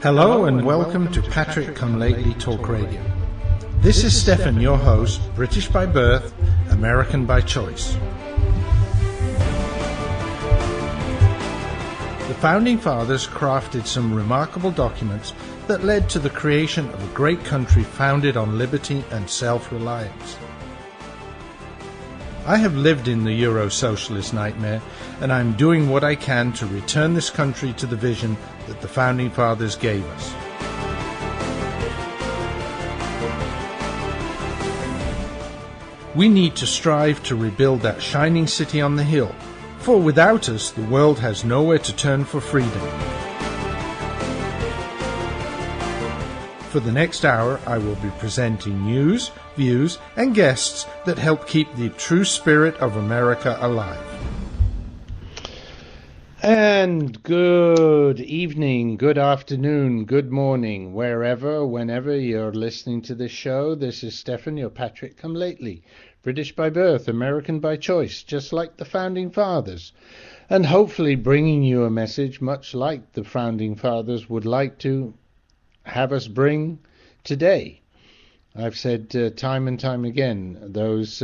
Hello and welcome to Patrick Come Lately Talk Radio. This is Stefan, your host, British by birth, American by choice. The Founding Fathers crafted some remarkable documents that led to the creation of a great country founded on liberty and self-reliance. I have lived in the Euro-socialist nightmare, and I'm doing what I can to return this country to the vision that the Founding Fathers gave us. We need to strive to rebuild that shining city on the hill, for without us, the world has nowhere to turn for freedom. For the next hour, I will be presenting news, views, and guests that help keep the true spirit of America alive. And good evening, good afternoon, good morning, wherever, whenever you're listening to this show. This is Stefan, your Patrick Come Lately, British by birth, American by choice, just like the Founding Fathers, and hopefully bringing you a message much like the Founding Fathers would like to have us bring today. I've said time and time again, those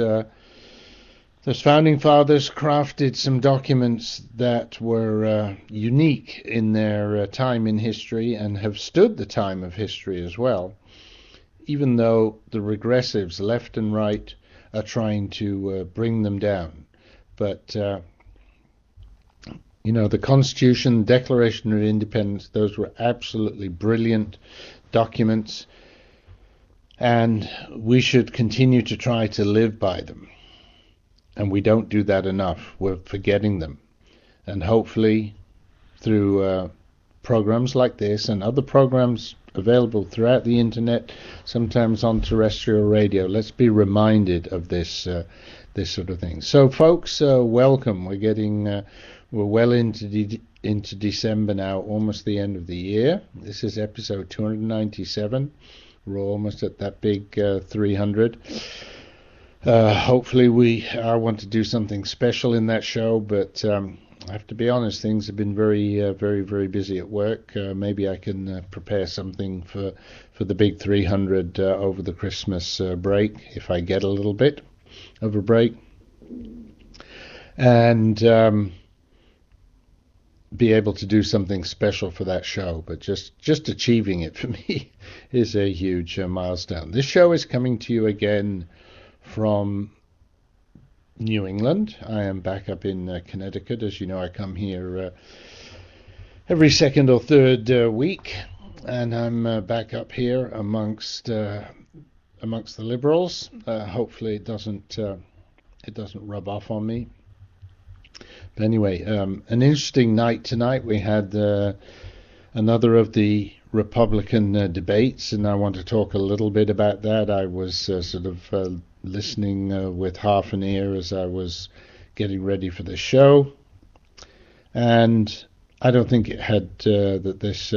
Founding Fathers crafted some documents that were unique in their time in history and have stood the time of history as well, even though the regressives, left and right, are trying to bring them down. But, the Constitution, Declaration of Independence, those were absolutely brilliant documents, and we should continue to try to live by them. And we don't do that enough. We're forgetting them. And hopefully through programs like this and other programs available throughout the internet, sometimes on terrestrial radio, let's be reminded of this sort of thing. So folks, welcome. We're well into December now, almost the end of the year. This is episode 297. We're almost at that big 300. Hopefully I want to do something special in that show, but I have to be honest, things have been very, very busy at work. Maybe I can prepare something for the big 300 over the Christmas break, if I get a little bit of a break. And be able to do something special for that show, but just achieving it for me is a huge milestone. This show is coming to you again from New England. I am back up in Connecticut. As you know, I come here every second or third week, and I'm back up here amongst the liberals. Hopefully it doesn't rub off on me. But anyway, an interesting night tonight. We had another of the Republican debates, and I want to talk a little bit about that. I was listening with half an ear as I was getting ready for the show, and I don't think it had that this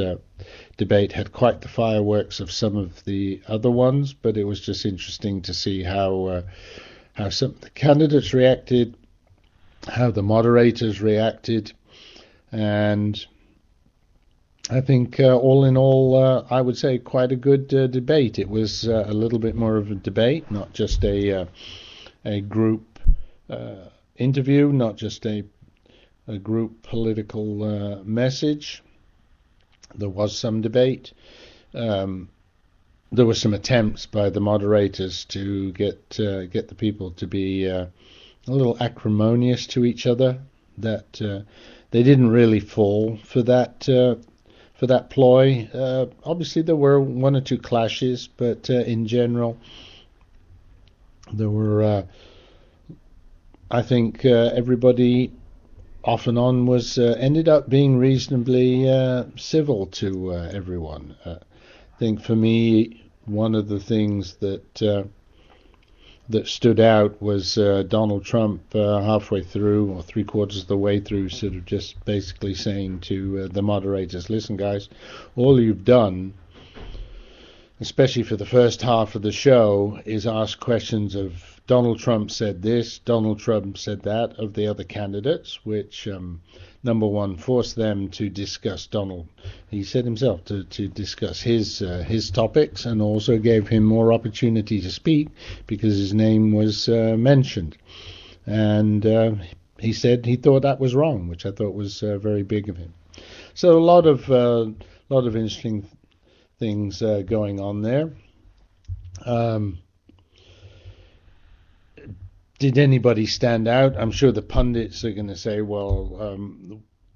debate had quite the fireworks of some of the other ones, but it was just interesting to see how some of the candidates reacted, how the moderators reacted, and I think all in all, I would say quite a good debate. It was a little bit more of a debate, not just a group interview, not just a group political message. There was some debate. There were some attempts by the moderators to get the people to be a little acrimonious to each other. That they didn't really fall for that ploy. Obviously there were one or two clashes, but in general there were I think everybody off and on was ended up being reasonably civil to everyone. I think for me one of the things that stood out was Donald Trump halfway through, or three-quarters of the way through, sort of just basically saying to the moderators, listen guys, all you've done, especially for the first half of the show, is ask questions of Donald Trump said this, Donald Trump said that, of the other candidates, which number one, forced them to discuss Donald. He said himself to discuss his topics, and also gave him more opportunity to speak because his name was mentioned. And he said he thought that was wrong, which I thought was very big of him. So a lot of interesting things going on there. Did anybody stand out? I'm sure the pundits are going to say, well,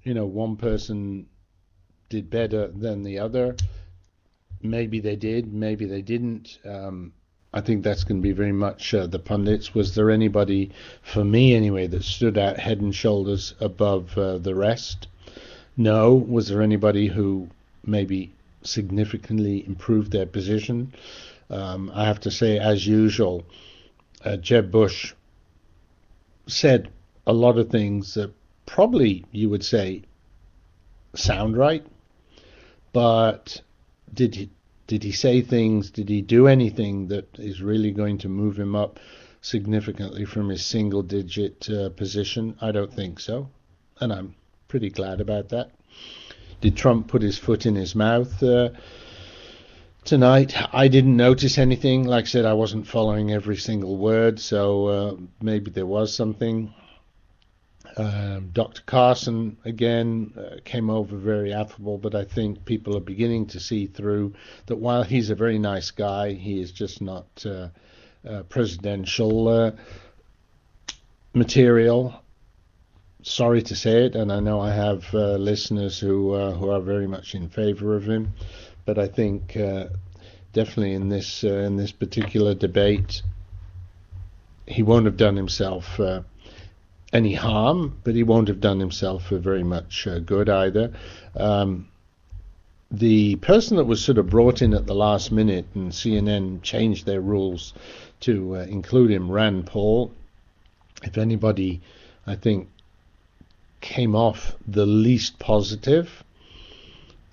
one person did better than the other. Maybe they did, maybe they didn't. I think that's going to be very much the pundits. Was there anybody, for me anyway, that stood out head and shoulders above the rest? No. Was there anybody who maybe significantly improved their position? I have to say, as usual, Jeb Bush said a lot of things that probably you would say sound right, but did he say things, did he do anything that is really going to move him up significantly from his single digit position? I don't think so, and I'm pretty glad about that. Did Trump put his foot in his mouth tonight? I didn't notice anything. Like I said, I wasn't following every single word, so maybe there was something. Dr. Carson, again, came over very affable, but I think people are beginning to see through that while he's a very nice guy, he is just not presidential material. Sorry to say it, and I know I have listeners who are very much in favor of him, but I think definitely in this particular debate, he won't have done himself any harm, but he won't have done himself very much good either. The person that was sort of brought in at the last minute, and CNN changed their rules to include him, Rand Paul, if anybody, I think, came off the least positive,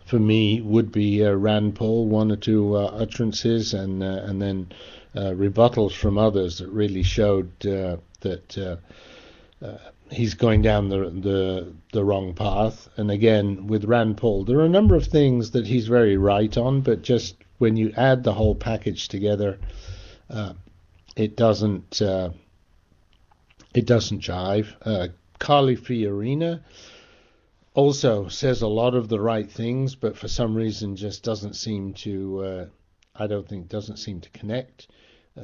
for me, would be Rand Paul. One or two utterances and then rebuttals from others that really showed that he's going down the wrong path. And again, with Rand Paul, there are a number of things that he's very right on, but just when you add the whole package together, it doesn't jive. Carly Fiorina also says a lot of the right things, but for some reason just doesn't seem to connect.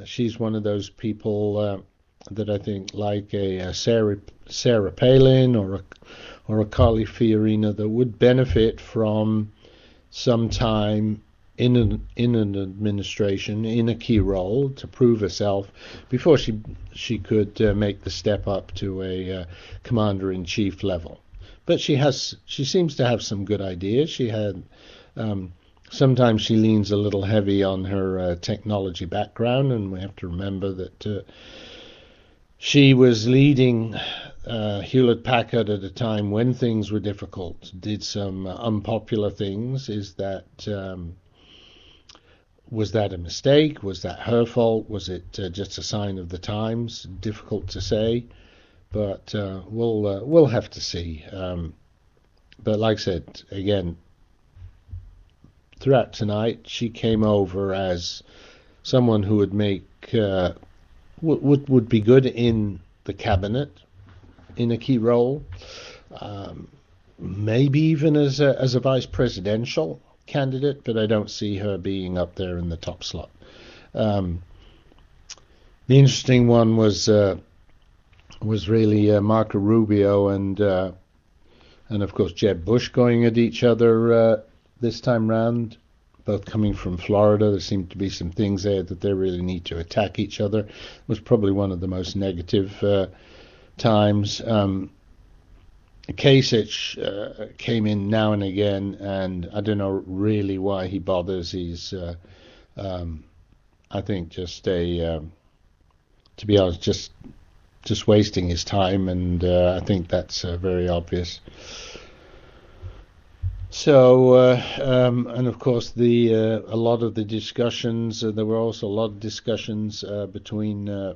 She's one of those people that I think, like a Sarah Palin or a Carly Fiorina, that would benefit from some time in an administration, in a key role, to prove herself before she could make the step up to a commander-in-chief level. But she seems to have some good ideas. Sometimes she leans a little heavy on her technology background, and we have to remember that she was leading Hewlett Packard at a time when things were difficult, did some unpopular things. Was that a mistake? Was that her fault? Was it just a sign of the times? Difficult to say, but we'll have to see. But like I said, again, throughout tonight, she came over as someone who would make would be good in the cabinet, in a key role, maybe even as a vice presidential candidate, but I don't see her being up there in the top slot. The interesting one was really Marco Rubio and of course Jeb Bush going at each other this time round, both coming from Florida. There seemed to be some things there that they really need to attack each other. It was probably one of the most negative times. Kasich came in now and again, and I don't know really why he bothers. He's, I think, just to be honest, just wasting his time, and I think that's very obvious. So, and of course, a lot of the discussions, there were also a lot of discussions between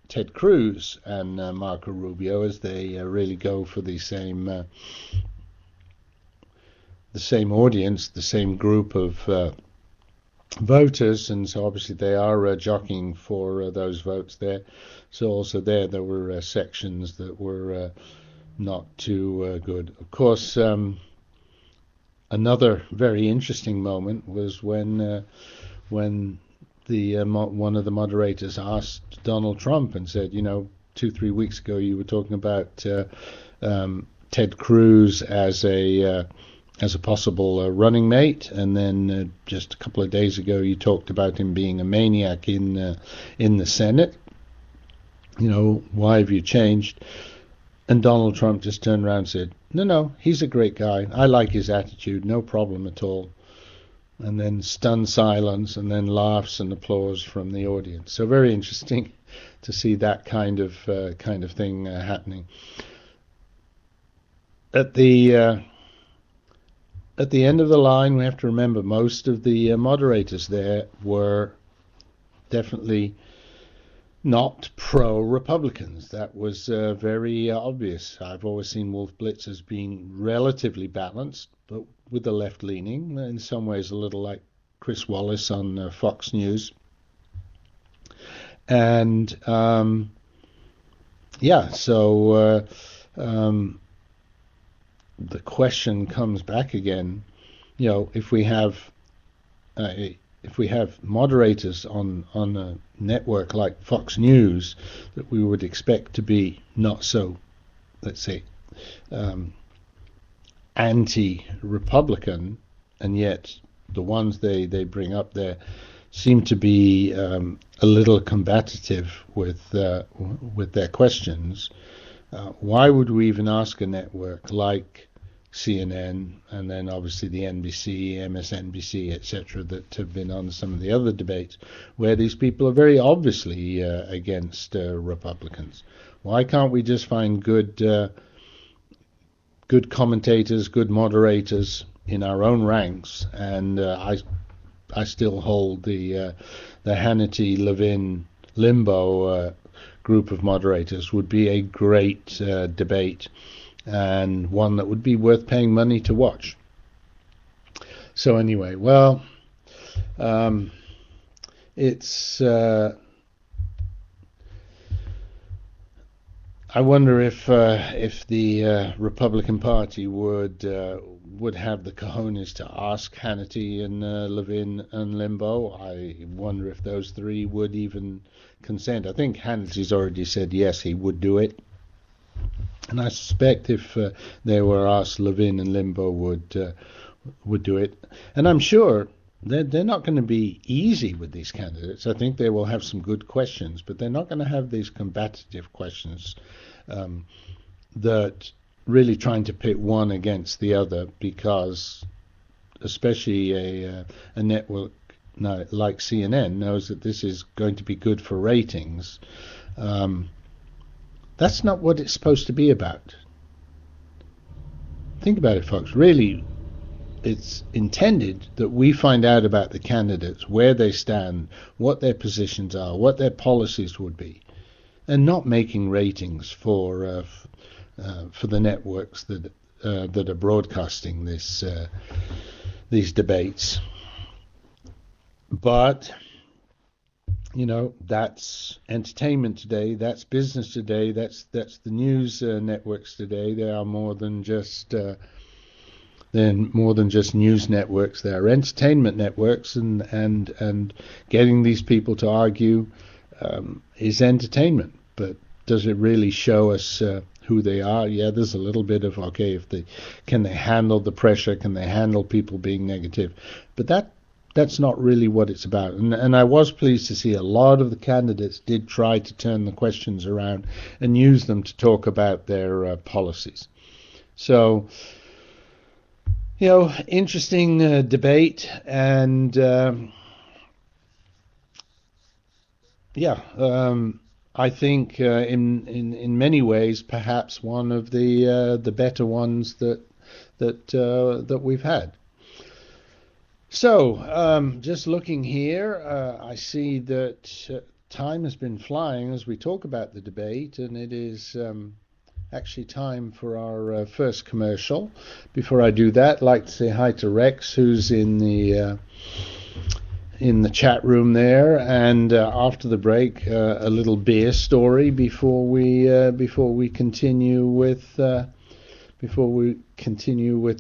Ted Cruz and Marco Rubio, as they really go for the same audience, the same group of voters, and so obviously they are jockeying for those votes there. So also there were sections that were not too good. Of course, another very interesting moment was when the one of the moderators asked Donald Trump and said, 2-3 weeks ago you were talking about Ted Cruz as a possible running mate, and then just a couple of days ago you talked about him being a maniac in the Senate. Why have you changed? And Donald Trump just turned around and said, no, he's a great guy. I like his attitude, no problem at all. And then stunned silence, and then laughs and applause from the audience. So very interesting to see that kind of thing happening. At the end of the line, we have to remember most of the moderators there were definitely not pro-Republicans. That was very obvious. I've always seen Wolf Blitz as being relatively balanced, but with the left leaning, in some ways a little like Chris Wallace on Fox News. And so the question comes back again, if we have moderators on a network like Fox News that we would expect to be not so, let's say, anti-Republican, and yet the ones they bring up there seem to be a little combative with their questions. Why would we even ask a network like CNN, and then obviously the NBC, MSNBC, etc., that have been on some of the other debates, where these people are very obviously against Republicans? Why can't we just find good commentators, good moderators in our own ranks? And I still hold the Hannity, Levin, Limbaugh group of moderators would be a great debate, and one that would be worth paying money to watch. So anyway, well, it's I wonder if the Republican Party would have the cojones to ask Hannity and Levin and Limbaugh. I wonder if those three would even consent. I think Hannity's already said yes, he would do it. And I suspect if they were asked, Levin and Limbaugh would do it. And I'm sure they're not going to be easy with these candidates. I think they will have some good questions, but they're not going to have these combative questions that really trying to pit one against the other, because especially a network like CNN knows that this is going to be good for ratings. That's not what it's supposed to be about. Think about it, folks. Really, it's intended that we find out about the candidates, where they stand, what their positions are, what their policies would be, and not making ratings for the networks that are broadcasting these debates. But that's entertainment today, that's business today, that's the news networks today. They are more than just news networks. They are entertainment networks, and getting these people to argue is entertainment. But does it really show us who they are? Yeah, there's a little bit of, okay, can they handle the pressure, can they handle people being negative? But that's not really what it's about. And I was pleased to see a lot of the candidates did try to turn the questions around and use them to talk about their policies. So, interesting debate, and I think in many ways perhaps one of the better ones that we've had. So, just looking here, I see that time has been flying as we talk about the debate, and it is actually time for our first commercial. Before I do that, I'd like to say hi to Rex, who's in the chat room there, and after the break, a little beer story before we continue with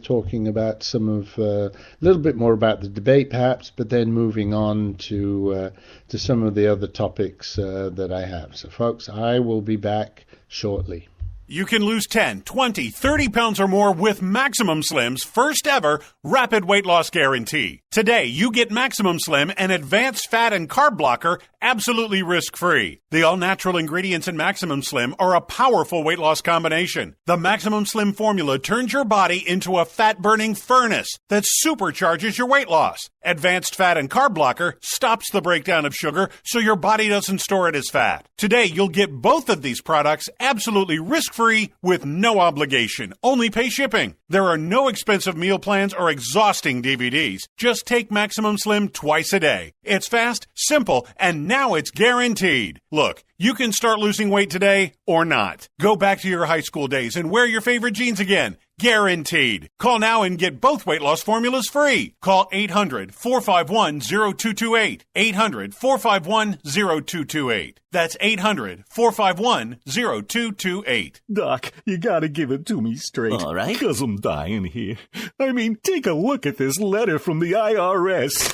talking about some of a little bit more about the debate, perhaps, but then moving on to some of the other topics that I have. So, folks, I will be back shortly. You can lose 10, 20, 30 pounds or more with Maximum Slim's first ever rapid weight loss guarantee. Today, you get Maximum Slim, an advanced fat and carb blocker, absolutely risk-free. The all-natural ingredients in Maximum Slim are a powerful weight loss combination. The Maximum Slim formula turns your body into a fat-burning furnace that supercharges your weight loss. Advanced fat and carb blocker stops the breakdown of sugar so your body doesn't store it as fat. Today, you'll get both of these products absolutely risk-free with no obligation. Only pay shipping. There are no expensive meal plans or exhausting DVDs. Just take Maximum Slim twice a day. It's fast, simple, and now it's guaranteed. Look, you can start losing weight today or not. Go back to your high school days and wear your favorite jeans again. Guaranteed. Call now and get both weight loss formulas free. Call 800-451-0228. 800-451-0228. That's 800-451-0228. Doc, you gotta give it to me straight. All right. 'Cause I'm dying here. I mean, take a look at this letter from the IRS.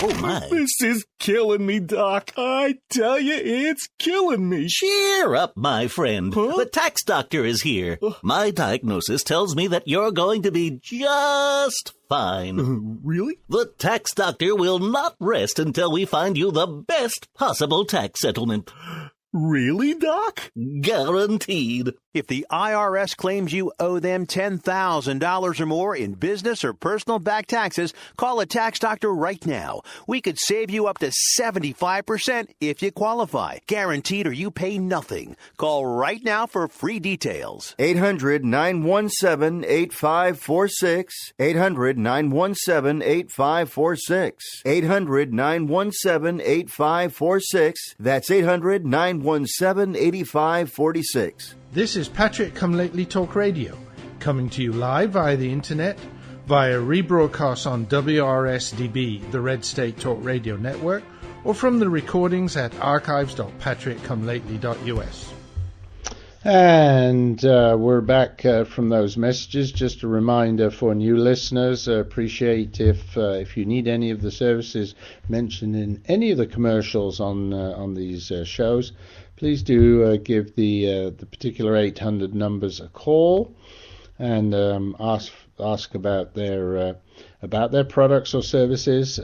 Oh, my. This is killing me, Doc. I tell you, it's killing me. Cheer up, my friend. Huh? The tax doctor is here. My diagnosis tells me that you're going to be just fine. Really? The tax doctor will not rest until we find you the best possible tax settlement. Really, Doc? Guaranteed. If the IRS claims you owe them $10,000 or more in business or personal back taxes, call a tax doctor right now. We could save you up to 75% if you qualify. Guaranteed or you pay nothing. Call right now for free details. 800-917-8546. 800-917-8546. 800-917-8546. That's 800-917-8546. This is Patrick Come Lately Talk Radio, coming to you live via the internet, via rebroadcast on WRSDB, the Red State Talk Radio Network, or from the recordings at archives.patrickcomelately.us. And we're back from those messages. Just a reminder for new listeners, appreciate if you need any of the services mentioned in any of the commercials on these shows, please do give the particular 800 numbers a call and ask about their products or services.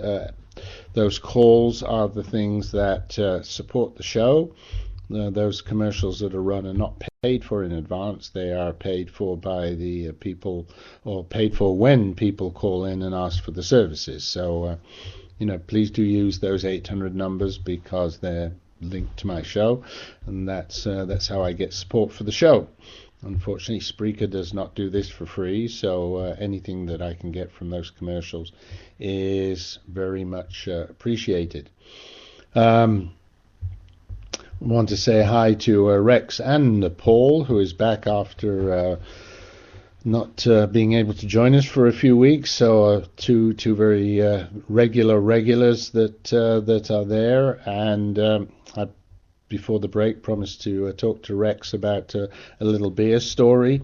Those calls are the things that support the show. Those commercials that are run are not paid for in advance. They are paid for by the people, or paid for when people call in and ask for the services. So, please do use those 800 numbers because they're linked to my show, and that's how I get support for the show. Unfortunately, Spreaker does not do this for free, so anything that I can get from those commercials is very much appreciated. I want to say hi to Rex and Paul, who is back after not being able to join us for a few weeks. So two very regulars that are there, and I, before the break, promised to talk to Rex about a little beer story.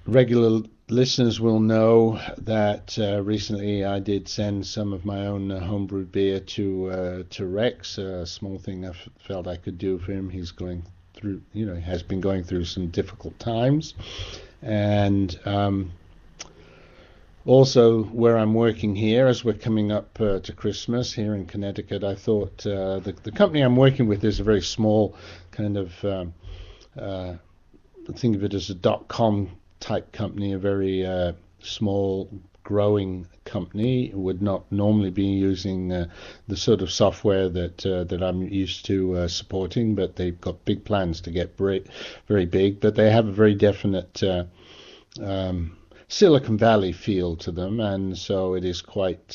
Regular listeners will know that recently I did send some of my own homebrewed beer to Rex, a small thing I felt I could do for him. He's going through, he has been going through some difficult times, and also where I'm working here, as we're coming up to Christmas here in Connecticut, I thought the company I'm working with is a very small kind of think of it as a .com type company, a very small growing company, would not normally be using the sort of software that I'm used to supporting, but they've got big plans to get very big, but they have a very definite Silicon Valley feel to them, and so it is quite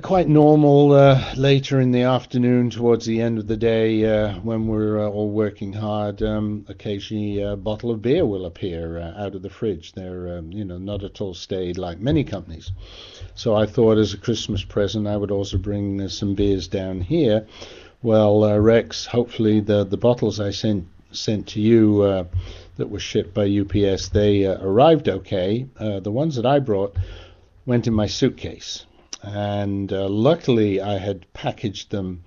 quite normal later in the afternoon, towards the end of the day, when we're all working hard. Occasionally, a bottle of beer will appear out of the fridge. They're, not at all staid like many companies. So I thought, as a Christmas present, I would also bring some beers down here. Well, Rex, hopefully the bottles I sent to you that were shipped by UPS, they arrived okay. The ones that I brought went in my suitcase. And luckily I had packaged them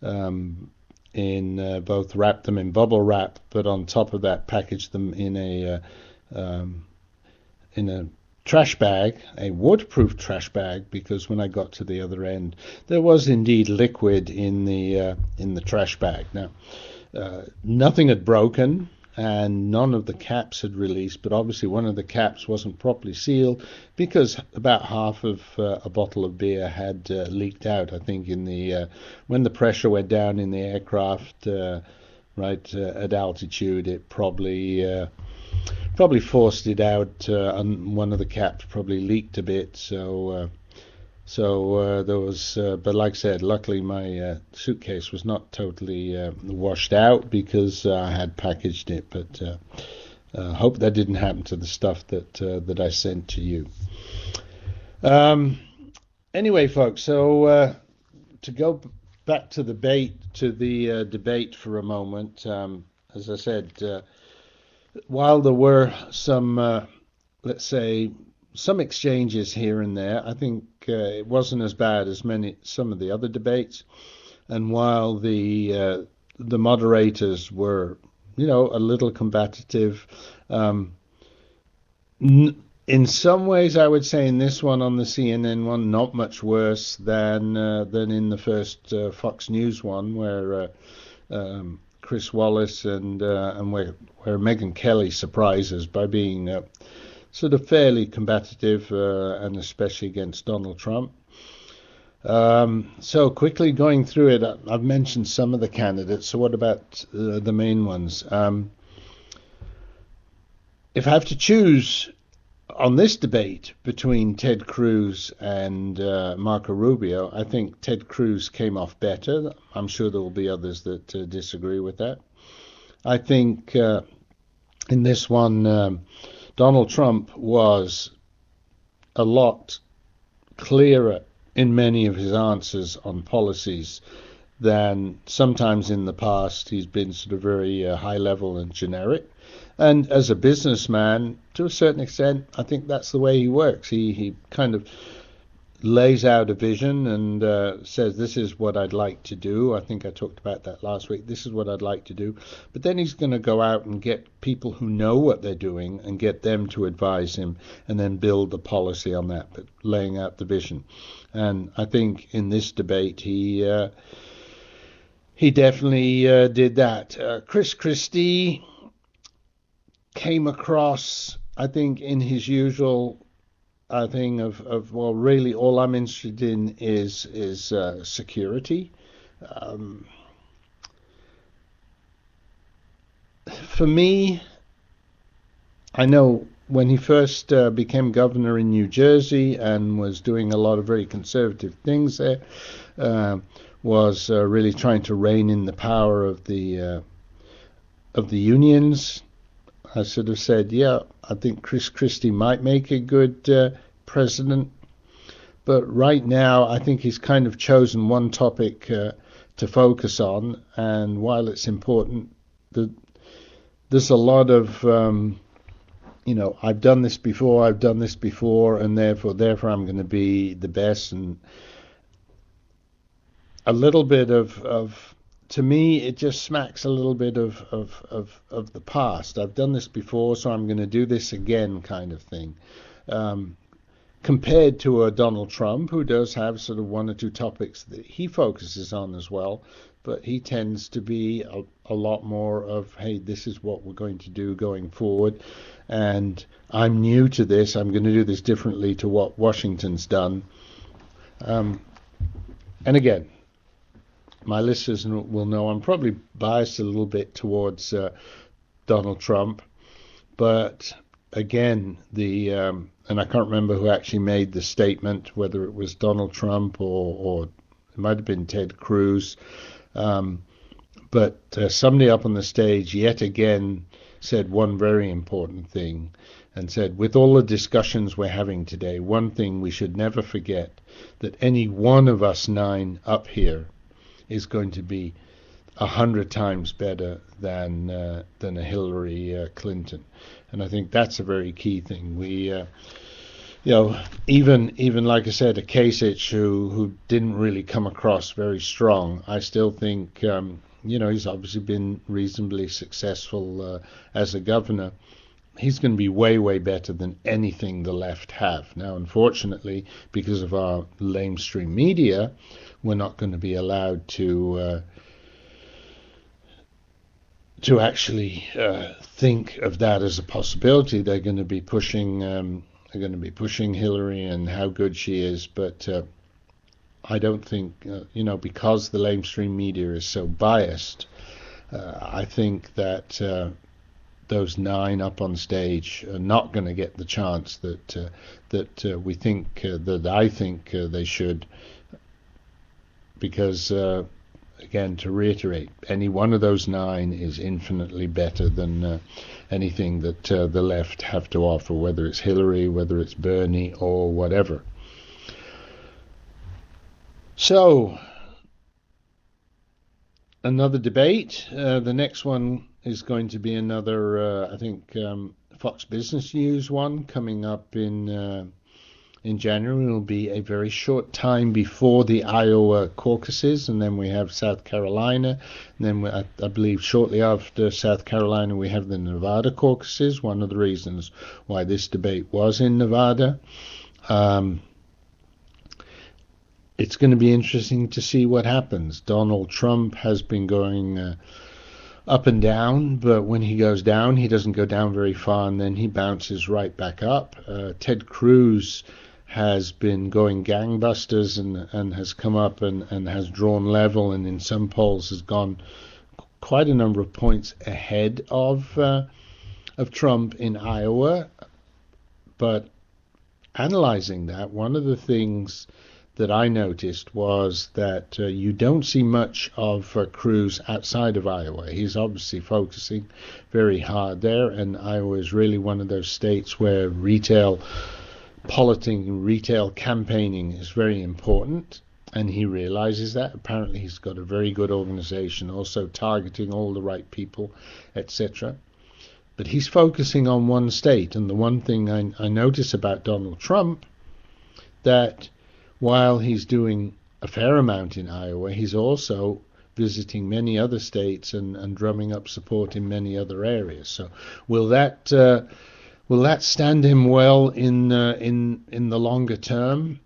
wrapped them in bubble wrap, but on top of that packaged them in a trash bag, a waterproof trash bag, because when I got to the other end, there was indeed liquid in the trash bag. Now, nothing had broken, and none of the caps had released, but obviously one of the caps wasn't properly sealed because about half of a bottle of beer had leaked out. I think when the pressure went down in the aircraft, at altitude, it probably forced it out, and one of the caps probably leaked a bit. So there was, but like I said, luckily my suitcase was not totally washed out because I had packaged it. But hope that didn't happen to the stuff that I sent to you. Anyway, folks, so to go back to the debate for a moment, as I said, while there were some, let's say, some exchanges here and there, I think it wasn't as bad as some of the other debates. And while the moderators were, a little combative, in some ways, I would say in this one, on the CNN one, not much worse than in the first Fox News one, where Chris Wallace and where Megyn Kelly surprises by being sort of fairly combative, and especially against Donald Trump. So quickly going through it, I've mentioned some of the candidates. So what about the main ones? If I have to choose on this debate between Ted Cruz and Marco Rubio, I think Ted Cruz came off better. I'm sure there will be others that disagree with that. I think in this one, Donald Trump was a lot clearer in many of his answers on policies than sometimes in the past. He's been sort of very high level and generic. And as a businessman, to a certain extent, I think that's the way he works. He kind of lays out a vision and says, this is what I'd like to do. I think I talked about that last week. This is what I'd like to do. But then he's going to go out and get people who know what they're doing and get them to advise him and then build the policy on that, but laying out the vision. And I think in this debate, he definitely did that. Chris Christie came across, I think, in his usual thing of well, really all I'm interested in is security. For me, I know when he first became governor in New Jersey and was doing a lot of very conservative things there, was really trying to rein in the power of the unions. I sort of said, yeah, I think Chris Christie might make a good president. But right now, I think he's kind of chosen one topic to focus on. And while it's important, there's a lot of, I've done this before, and therefore I'm going to be the best. And a little bit of to me, it just smacks a little bit of the past. I've done this before, so I'm going to do this again kind of thing. Compared to a Donald Trump, who does have sort of one or two topics that he focuses on as well, but he tends to be a lot more of, hey, this is what we're going to do going forward, and I'm new to this. I'm going to do this differently to what Washington's done. And again, my listeners will know I'm probably biased a little bit towards Donald Trump, but again, and I can't remember who actually made the statement, whether it was Donald Trump or it might have been Ted Cruz, but somebody up on the stage yet again said one very important thing, and said, with all the discussions we're having today, one thing we should never forget, that any one of us 9 up here is going to be 100 times better than a Hillary Clinton. And I think that's a very key thing. We, even like I said, a Kasich who didn't really come across very strong, I still think, he's obviously been reasonably successful as a governor. He's going to be way, way better than anything the left have. Now, unfortunately, because of our lamestream media, we're not going to be allowed to actually think of that as a possibility. They're going to be pushing Hillary and how good she is, but I don't think because the lamestream media is so biased. I think that those 9 up on stage are not going to get the chance that we think that I think they should, because again, to reiterate, any one of those 9 is infinitely better than anything that the left have to offer, whether it's Hillary, whether it's Bernie, or whatever. So, another debate. The next one is going to be another, I think, Fox Business News one coming up in January. It will be a very short time before the Iowa caucuses, and then we have South Carolina, and then I believe shortly after South Carolina we have the Nevada caucuses. One of the reasons why this debate was in Nevada. It's going to be interesting to see what happens. Donald Trump has been going up and down, but when he goes down, he doesn't go down very far, and then he bounces right back up. Ted Cruz has been going gangbusters and has come up and has drawn level, and in some polls has gone quite a number of points ahead of Trump in Iowa. But analyzing that, one of the things that I noticed was that you don't see much of Cruz outside of Iowa. He's obviously focusing very hard there, and Iowa is really one of those states where retail politicking, retail campaigning is very important, and he realizes that. Apparently he's got a very good organization, also targeting all the right people, etc. But he's focusing on one state, and the one thing I notice about Donald Trump, that while he's doing a fair amount in Iowa, he's also visiting many other states and drumming up support in many other areas. So will that stand him well in the longer term?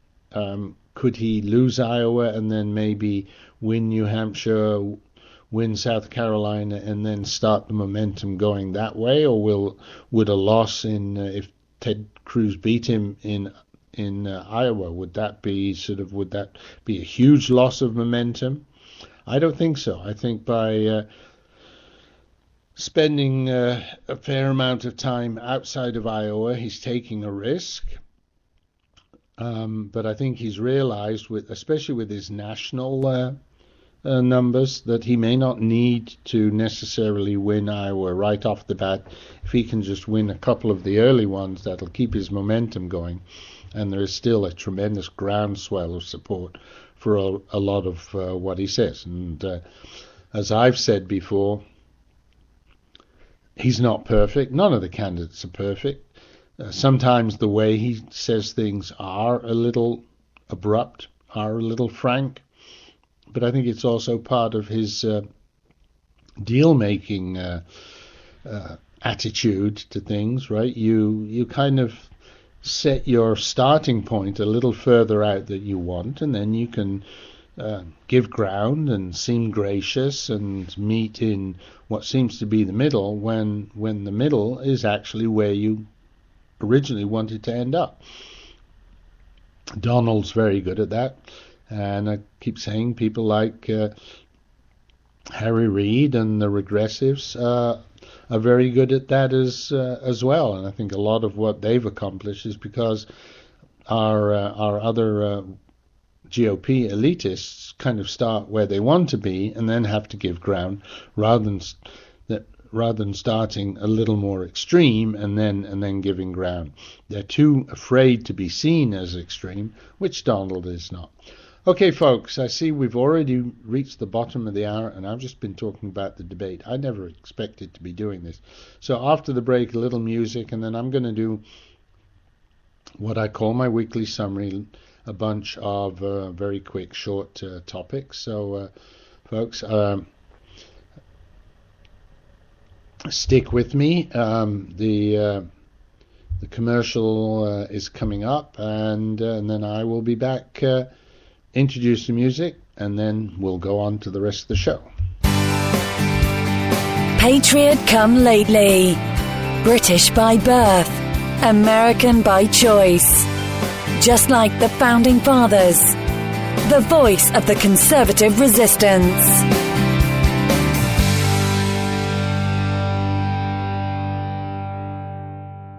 Could he lose Iowa and then maybe win New Hampshire, win South Carolina, and then start the momentum going that way? Or would a loss if Ted Cruz beat him in Iowa, would that be a huge loss of momentum? I don't think so. I think by spending a fair amount of time outside of Iowa, he's taking a risk. But I think he's realized, especially with his national numbers, that he may not need to necessarily win Iowa right off the bat. If he can just win a couple of the early ones, that'll keep his momentum going. And there is still a tremendous groundswell of support for a lot of what he says. And as I've said before, he's not perfect. None of the candidates are perfect. Sometimes the way he says things are a little abrupt, are a little frank. But I think it's also part of his deal-making attitude to things, right? You kind of set your starting point a little further out that you want, and then you can give ground and seem gracious and meet in what seems to be the middle when the middle is actually where you originally wanted to end up. Donald's very good at that, and I keep saying people like Harry Reid and the regressives are very good at that as well. And I think a lot of what they've accomplished is because our other GOP elitists kind of start where they want to be and then have to give ground rather than starting a little more extreme and then giving ground. They're too afraid to be seen as extreme, which Donald is not. Okay, folks, I see we've already reached the bottom of the hour, and I've just been talking about the debate. I never expected to be doing this. So after the break, a little music, and then I'm going to do what I call my weekly summary, a bunch of very quick, short topics. So, folks, stick with me. The commercial is coming up, and then I will be back, introduce the music, and then we'll go on to the rest of the show. Patriot come lately. British by birth. American by choice. Just like the Founding Fathers. The voice of the conservative resistance.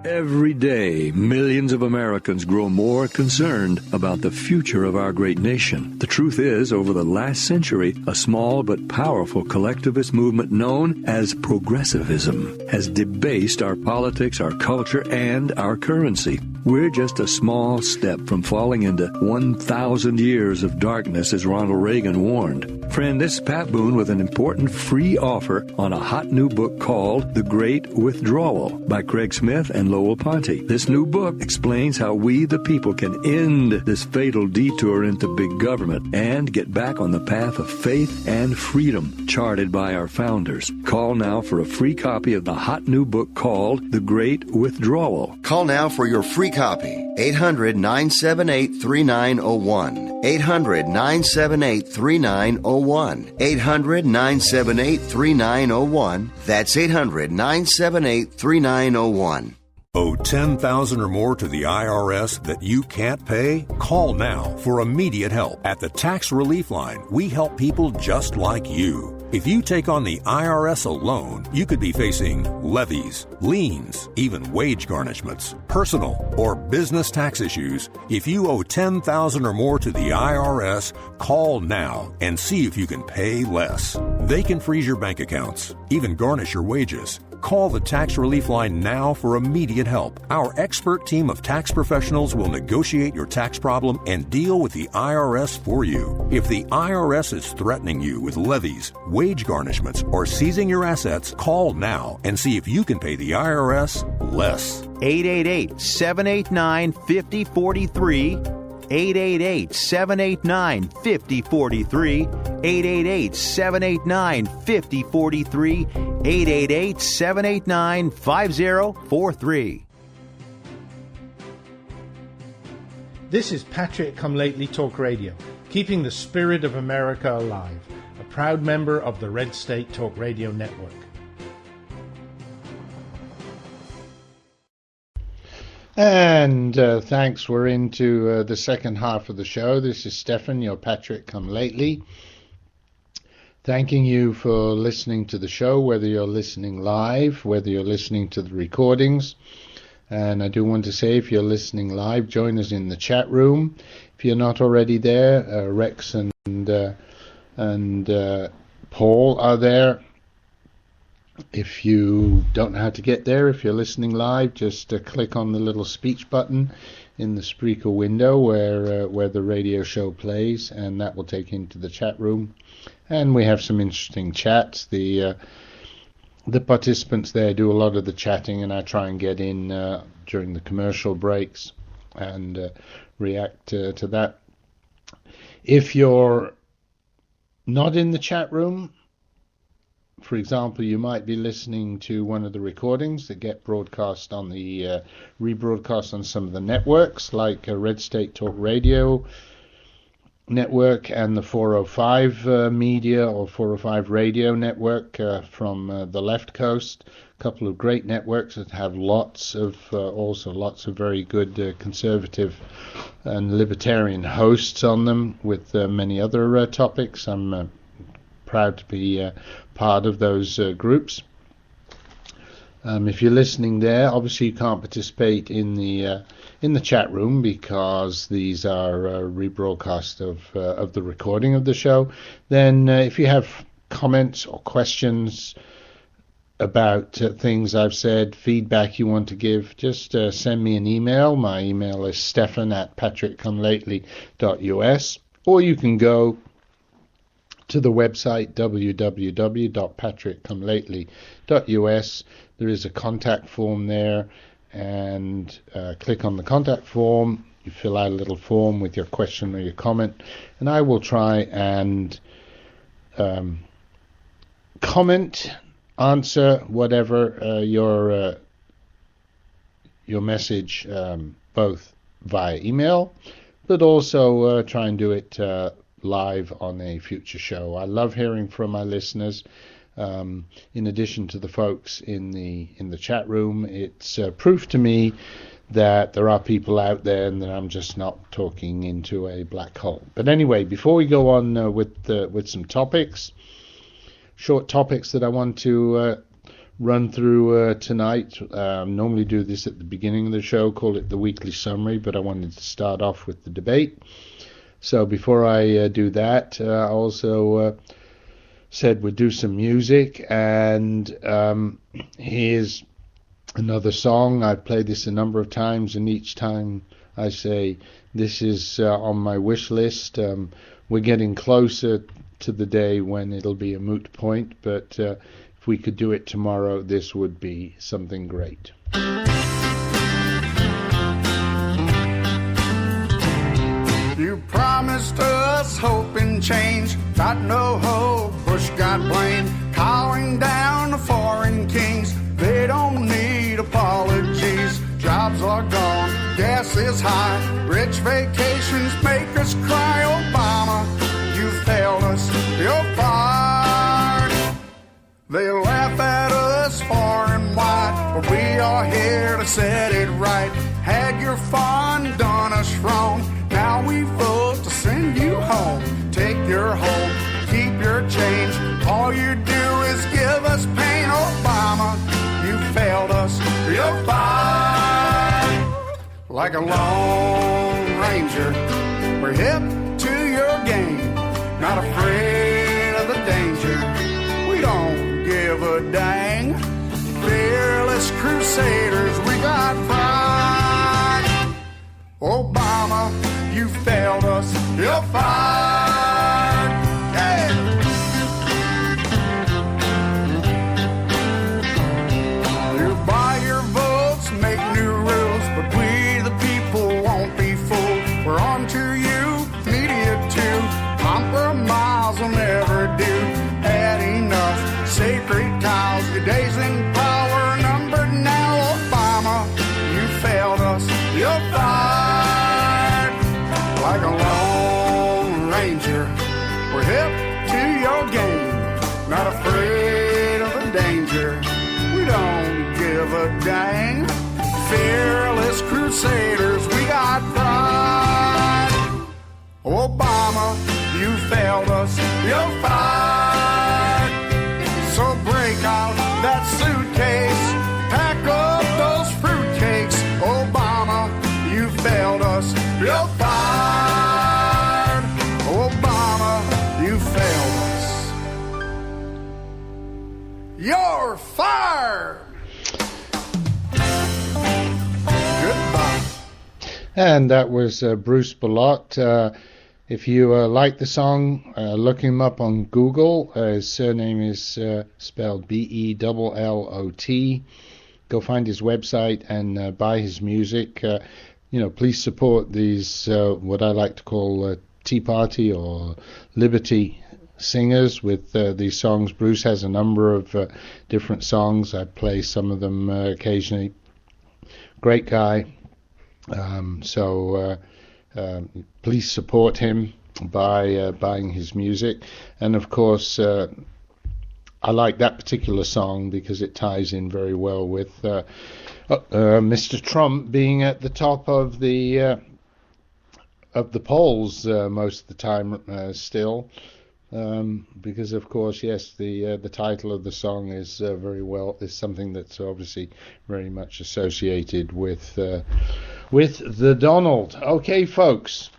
Every day, millions of Americans grow more concerned about the future of our great nation. The truth is, over the last century, a small but powerful collectivist movement known as progressivism has debased our politics, our culture, and our currency. We're just a small step from falling into 1,000 years of darkness, as Ronald Reagan warned. Friend, this is Pat Boone with an important free offer on a hot new book called The Great Withdrawal by Craig Smith and Lowell Ponte. This new book explains how we, the people, can end this fatal detour into big government and get back on the path of faith and freedom charted by our founders. Call now for a free copy of the hot new book called The Great Withdrawal. Call now for your free copy. 800-978-3901. 800-978-3901. 800-978-3901. That's 800-978-3901. Owe $10,000 or more to the IRS that you can't pay? Call now for immediate help. At the Tax Relief Line, we help people just like you. If you take on the IRS alone, you could be facing levies, liens, even wage garnishments, personal or business tax issues. If you owe $10,000 or more to the IRS, call now and see if you can pay less. They can freeze your bank accounts, even garnish your wages. Call the Tax Relief Line now for immediate help. Our expert team of tax professionals will negotiate your tax problem and deal with the IRS for you. If the IRS is threatening you with levies, wage garnishments, or seizing your assets, call now and see if you can pay the IRS less. 888-789-5043. 888-789-5043. 888-789-5043. 888-789-5043. This is Patriot Come Lately Talk Radio, keeping the spirit of America alive, a proud member of the Red State Talk Radio Network. And thanks, we're into the second half of the show. This is Stefan, your Patriot Come Lately. Thanking you for listening to the show, whether you're listening live, whether you're listening to the recordings. And I do want to say, if you're listening live, join us in the chat room. If you're not already there, Rex and Paul are there. If you don't know how to get there, if you're listening live, just click on the little speech button in the Spreaker window where the radio show plays, and that will take you into the chat room. And we have some interesting chats. The participants there do a lot of the chatting, and I try and get in during the commercial breaks and react to that. If you're not in the chat room, for example, you might be listening to one of the recordings that get broadcast on the rebroadcast on some of the networks, like Red State Talk Radio Network and the 405 Media or 405 Radio Network from the left coast. A couple of great networks that have lots of very good conservative and libertarian hosts on them with many other topics. I'm proud to be part of those groups. If you're listening there, obviously you can't participate in the chat room because these are rebroadcast of the recording of the show. Then if you have comments or questions about things I've said, feedback you want to give, just send me an email. My email is stefan@patrickcomelately.us, or you can go to the website www.patrickcomelately.us. There is a contact form there, and click on the contact form. You fill out a little form with your question or your comment, and I will try and comment, answer whatever your message, both via email, but also try and do it live on a future show. I love hearing from my listeners. In addition to the folks in the chat room, it's proof to me that there are people out there and that I'm just not talking into a black hole. But anyway, before we go on with some topics, short topics that I want to run through tonight. Normally do this at the beginning of the show, call it the weekly summary, but I wanted to start off with the debate. So before I do that, I also said we'd do some music, and here's another song. I've played this a number of times, and each time I say this is on my wish list. We're getting closer to the day when it'll be a moot point, but if we could do it tomorrow, this would be something great. You promised us hope and change, got no hope, Bush got blamed. Calling down the foreign kings, they don't need apologies. Jobs are gone, gas is high, rich vacations make us cry. Obama, you failed us, you're fired. They laugh at us far and wide, but we are here to set it right. Had your fun done us wrong, now we vote to send you home. Take your home, keep your change. All you do is give us pain. Obama, you failed us, you're fired. Like a lone ranger, we're hip to your game, not afraid of the danger. We don't give a dang. Fearless crusaders, we got pride. Obama, you failed us, you're fired. Yeah. You buy your votes, make new rules, but we the people won't be fooled. We're on to you, media too. Compromise will never do. Had enough sacred cows, your days in power numbered now. Obama, you failed us, you're fired. Like a lone ranger, we're hip to your game, not afraid of the danger. We don't give a dang. Fearless crusaders, we got pride. Obama, you failed us, you're fired. So break out that suitcase, pack up those fruitcakes. Obama, you failed us, you're fired. Obama, you failed us, you're fired. Goodbye. And that was Bruce Ballot. If you like the song, look him up on Google. His surname is spelled Bellot. Go find his website and buy his music. Please support these, what I like to call Tea Party or Liberty singers with these songs. Bruce has a number of different songs. I play some of them occasionally. Great guy. Please support him by buying his music. And of course, I like that particular song because it ties in very well with Mr. Trump being at the top of the polls most of the time still. because of course, yes, the title of the song is something that's obviously very much associated with the Donald. Okay, folks.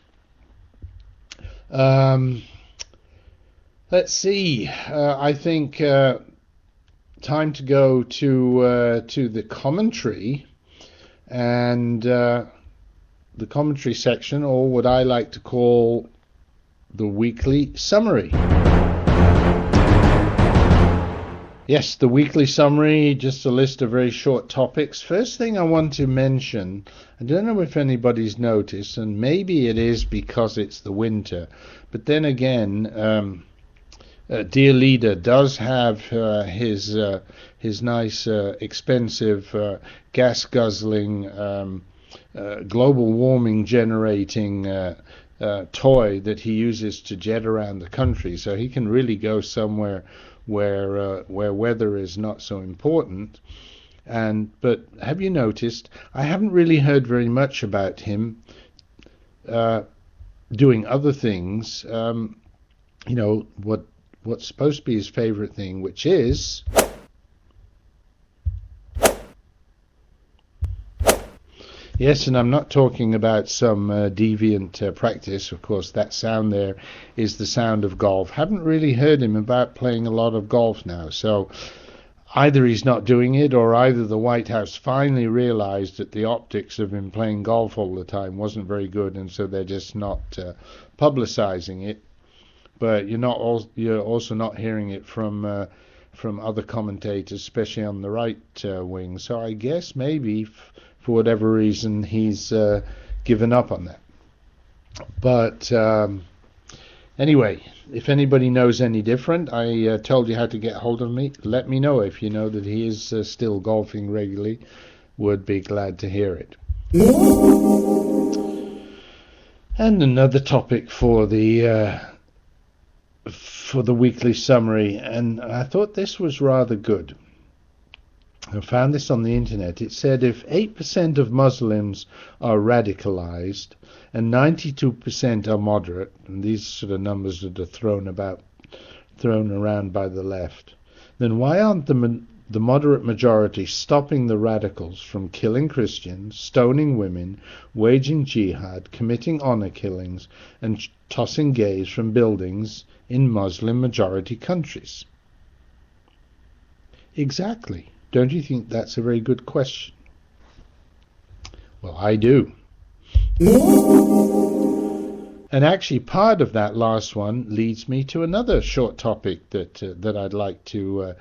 Let's see. I think time to go to the commentary, and the commentary section, or what I like to call the weekly summary. Yes, the weekly summary, just a list of very short topics. First thing I want to mention, I don't know if anybody's noticed, and maybe it is because it's the winter, but then again, Dear Leader does have his nice, expensive, gas-guzzling, global warming generating toy that he uses to jet around the country, so he can really go somewhere where weather is not so important. But have you noticed, I haven't really heard very much about him doing other things, what's supposed to be his favorite thing, which is yes, and I'm not talking about some deviant practice. Of course, that sound there is the sound of golf. Haven't really heard him about playing a lot of golf now. So either he's not doing it, or either the White House finally realized that the optics of him playing golf all the time wasn't very good, and so they're just not publicizing it. But you're also not hearing it from other commentators, especially on the right wing. So I guess maybe for whatever reason, he's given up on that. But anyway, if anybody knows any different, I told you how to get hold of me. Let me know if you know that he is still golfing regularly. Would be glad to hear it. And another topic for the weekly summary, and I thought this was rather good. I found this on the internet. It said if 8% of Muslims are radicalized and 92% are moderate, and these sort of numbers that are thrown around by the left, then why aren't the moderate majority stopping the radicals from killing Christians, stoning women, waging jihad, committing honor killings, and tossing gays from buildings in Muslim majority countries? Exactly. Don't you think that's a very good question? Well, I do. And actually, part of that last one leads me to another short topic that I'd like to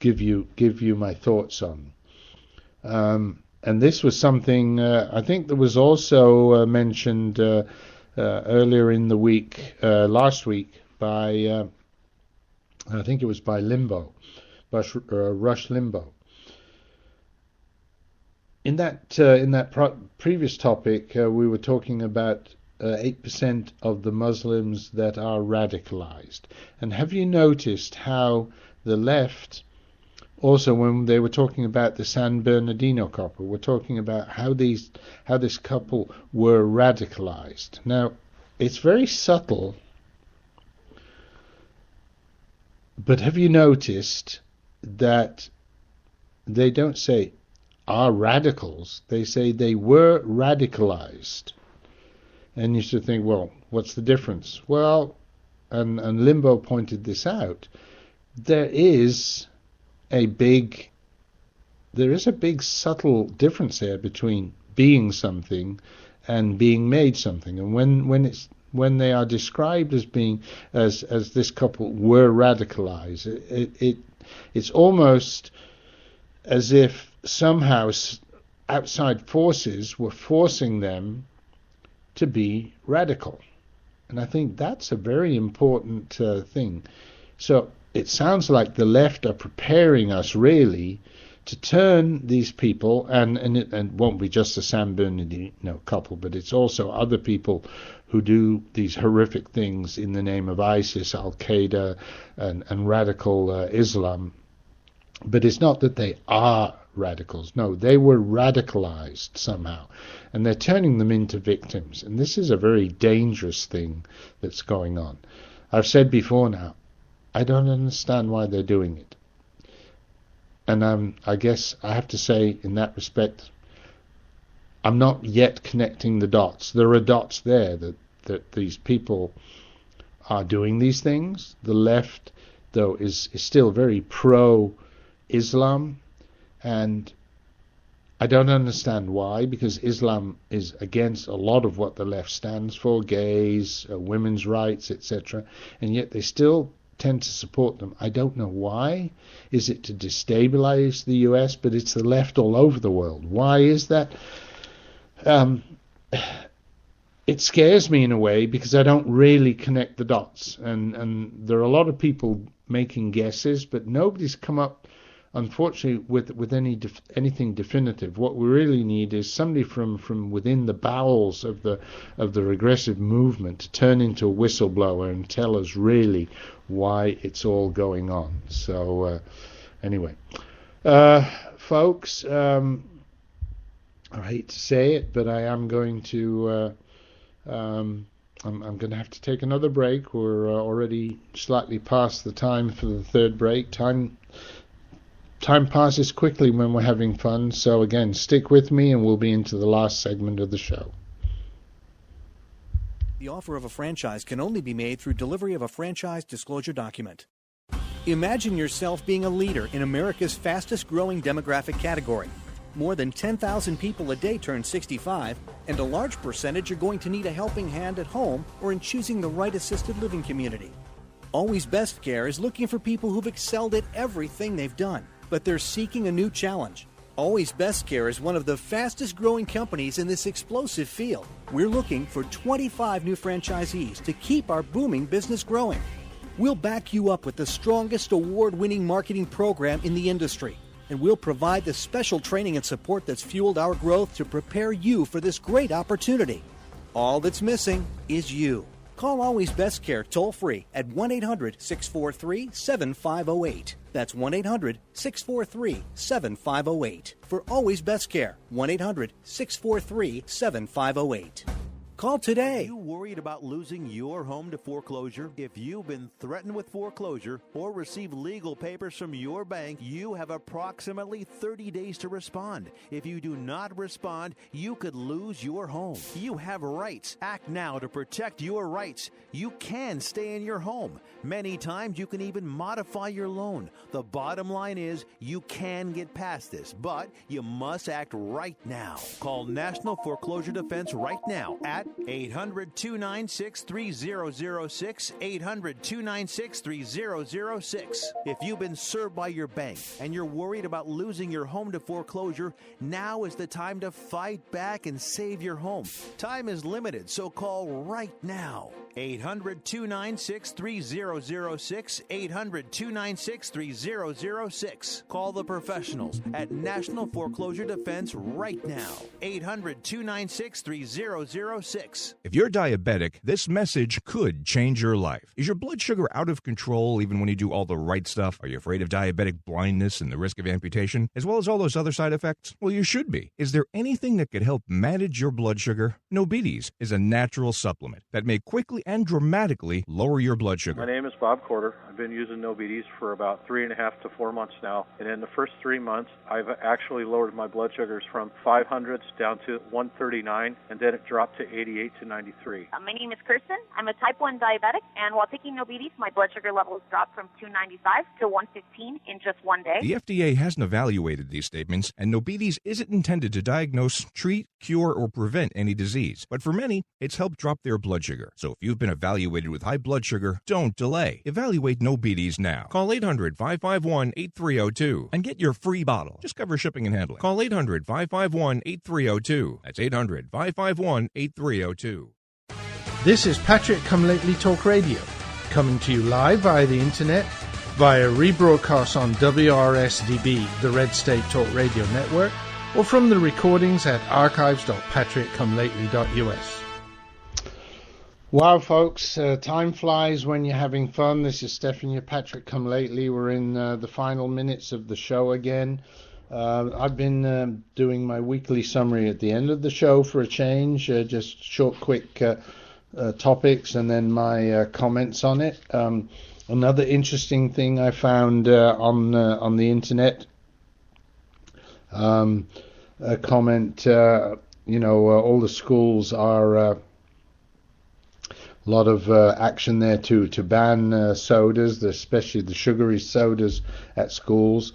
give you my thoughts on. And this was something I think that was also mentioned earlier in the week, last week, by I think it was by Rush Limbaugh. In that previous topic, we were talking about 8% of the Muslims that are radicalized. And have you noticed how the left, also when they were talking about the San Bernardino couple, were talking about how this couple were radicalized? Now, it's very subtle, but have you noticed that they don't say are radicals, they say they were radicalized? And you should think, well, what's the difference? Well, and Limbaugh pointed this out, there is a big subtle difference there between being something and being made something. And when they are described as being as this couple were radicalized, it's almost as if somehow outside forces were forcing them to be radical. And I think that's a very important thing. So it sounds like the left are preparing us really to turn these people, and it won't be just the San Bernardino couple, but it's also other people who do these horrific things in the name of ISIS, Al-Qaeda, and radical Islam. But it's not that they are radicals. No, they were radicalized somehow, and they're turning them into victims. And this is a very dangerous thing that's going on. I've said before now, I don't understand why they're doing it. And I guess I have to say, in that respect, I'm not yet connecting the dots. There are dots there that these people are doing these things. The left, though, is still very pro-Islam, and I don't understand why, because Islam is against a lot of what the left stands for, gays, women's rights, etc., and yet they still tend to support them. I don't know why. Is it to destabilize the US? But it's the left all over the world. Why is that? It scares me in a way, because I don't really connect the dots, and there are a lot of people making guesses, but nobody's come up, unfortunately, with anything definitive. What we really need is somebody from within the bowels of the regressive movement to turn into a whistleblower and tell us really why it's all going on. So anyway, folks, I hate to say it, but I am going to I'm going to have to take another break. We're already slightly past the time for the third break. Time passes quickly when we're having fun, so again, stick with me and we'll be into the last segment of the show. The offer of a franchise can only be made through delivery of a franchise disclosure document. Imagine yourself being a leader in America's fastest growing demographic category. More than 10,000 people a day turn 65, and a large percentage are going to need a helping hand at home or in choosing the right assisted living community. Always Best Care is looking for people who've excelled at everything they've done, but they're seeking a new challenge. Always Best Care is one of the fastest growing companies in this explosive field. We're looking for 25 new franchisees to keep our booming business growing. We'll back you up with the strongest award-winning marketing program in the industry, and we'll provide the special training and support that's fueled our growth to prepare you for this great opportunity. All that's missing is you. Call Always Best Care toll-free at 1-800-643-7508. That's 1-800-643-7508. For Always Best Care, 1-800-643-7508. Call today. Are you worried about losing your home to foreclosure? If you've been threatened with foreclosure or received legal papers from your bank, you have approximately 30 days to respond. If you do not respond, you could lose your home. You have rights. Act now to protect your rights. You can stay in your home. Many times you can even modify your loan. The bottom line is you can get past this, but you must act right now. Call National Foreclosure Defense right now at 800-296-3006, 800-296-3006. If you've been served by your bank and you're worried about losing your home to foreclosure, now is the time to fight back and save your home. Time is limited, so call right now. 800-296-3006, 800-296-3006. Call the professionals at National Foreclosure Defense right now. 800-296-3006. If you're diabetic, this message could change your life. Is your blood sugar out of control even when you do all the right stuff? Are you afraid of diabetic blindness and the risk of amputation, as well as all those other side effects? Well, you should be. Is there anything that could help manage your blood sugar? Nobetes is a natural supplement that may quickly and dramatically lower your blood sugar. My name is Bob Corder. I've been using Nobetes for about 3.5 to 4 months now, and in the first 3 months, I've actually lowered my blood sugars from 500s down to 139, and then it dropped to 88 to 93. My name is Kirsten. I'm a type 1 diabetic, and while taking Nobetes, my blood sugar levels dropped from 295 to 115 in just 1 day. The FDA hasn't evaluated these statements, and Nobetes isn't intended to diagnose, treat, cure, or prevent any disease. But for many, it's helped drop their blood sugar. So if you've been evaluated with high blood sugar, don't delay. Evaluate Nobetes now. Call 800-551-8302 and get your free bottle. Just cover shipping and handling. Call 800-551-8302. That's 800-551-8302. This is Patrick Come Lately Talk Radio, coming to you live via the internet, via rebroadcast on WRSDB, the Red State Talk Radio Network, or from the recordings at archives.patrickcomelately.us. Wow, folks, time flies when you're having fun. This is Stephanie Patrick Come Lately. We're in the final minutes of the show again. I've been doing my weekly summary at the end of the show for a change, just short, quick topics and then my comments on it. Another interesting thing I found on the internet, a comment, all the schools are a lot of action there to ban sodas, especially the sugary sodas at schools,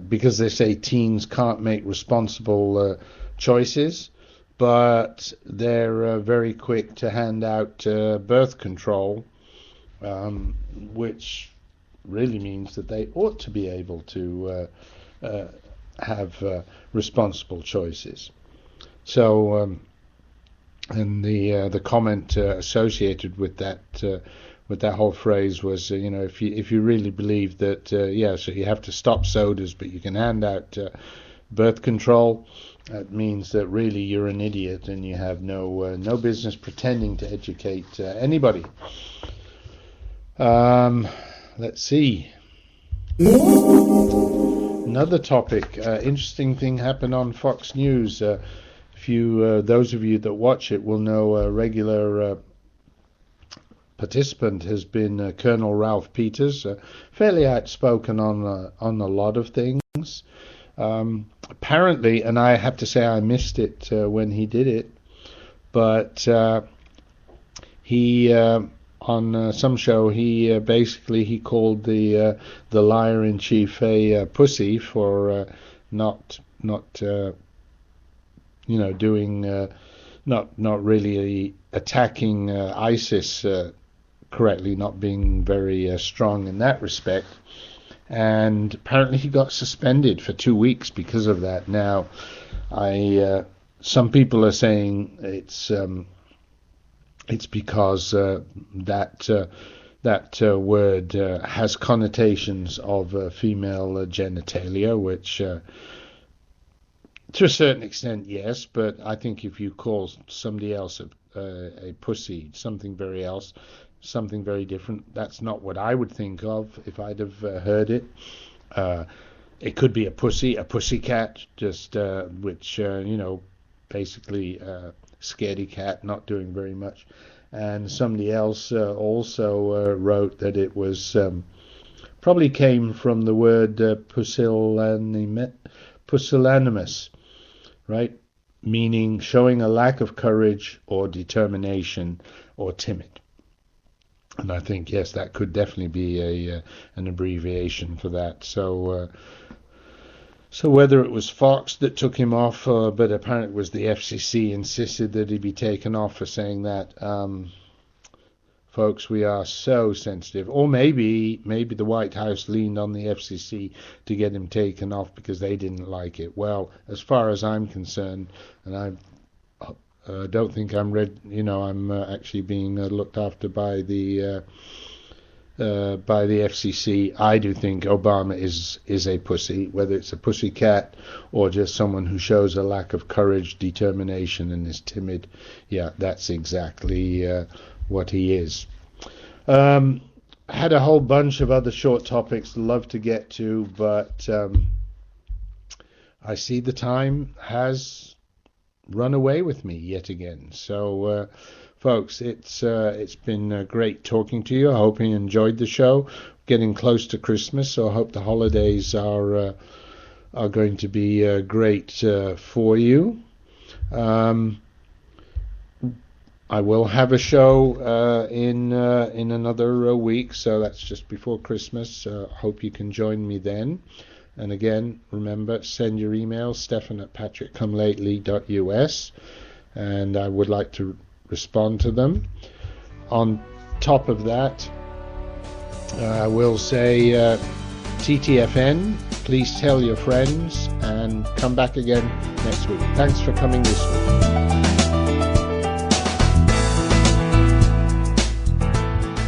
because they say teens can't make responsible choices. But they're very quick to hand out birth control, which really means that they ought to be able to have responsible choices. So, and the comment associated with that whole phrase was, if you really believe that, so you have to stop sodas, but you can hand out birth control. That means that really you're an idiot and you have no business pretending to educate anybody. Let's see. Another topic. Interesting thing happened on Fox News. Those of you that watch it will know a regular participant has been Colonel Ralph Peters, fairly outspoken on a lot of things. Apparently, and I have to say I missed it when he did it, but he on some show he basically called the liar in chief a pussy for not doing not really attacking ISIS correctly, not being very strong in that respect. And apparently he got suspended for 2 weeks because of that. Now, some people are saying it's because that word has connotations of female genitalia, which to a certain extent, yes, but I think if you call somebody else a pussy, something very different. That's not what I would think of if I'd have heard it. It could be a pussycat, just which basically scaredy cat, not doing very much. And somebody else also wrote that it was probably came from the word pusillanimous, right? Meaning showing a lack of courage or determination or timid. And I think, yes, that could definitely be an abbreviation for that. So whether it was Fox that took him off, but apparently it was the FCC insisted that he be taken off for saying that. Folks, we are so sensitive. Or maybe the White House leaned on the FCC to get him taken off because they didn't like it. Well, as far as I'm concerned, and I don't think I'm I'm actually being looked after by the FCC. I do think Obama is a pussy, whether it's a pussy cat or just someone who shows a lack of courage, determination, and is timid. Yeah, that's exactly what he is. Had a whole bunch of other short topics love to get to, but I see the time has run away with me yet again. So, folks, it's been great talking to you. I hope you enjoyed the show. Getting close to Christmas, so I hope the holidays are going to be great for you. I will have a show in another week, so that's just before Christmas. Hope you can join me then. And again, remember, send your email, stephan@patrickcomelately.us, and I would like to respond to them. On top of that, I will say TTFN, please tell your friends, and come back again next week. Thanks for coming this week.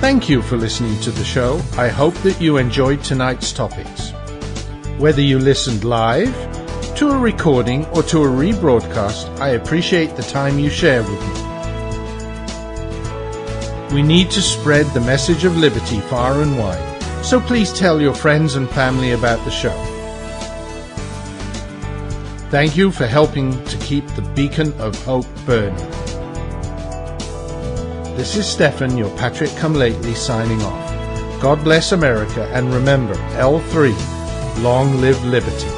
Thank you for listening to the show. I hope that you enjoyed tonight's topics. Whether you listened live, to a recording, or to a rebroadcast, I appreciate the time you share with me. We need to spread the message of liberty far and wide, so please tell your friends and family about the show. Thank you for helping to keep the beacon of hope burning. This is Stefan, your Patrick Come Lately, signing off. God bless America, and remember, L3, long live liberty.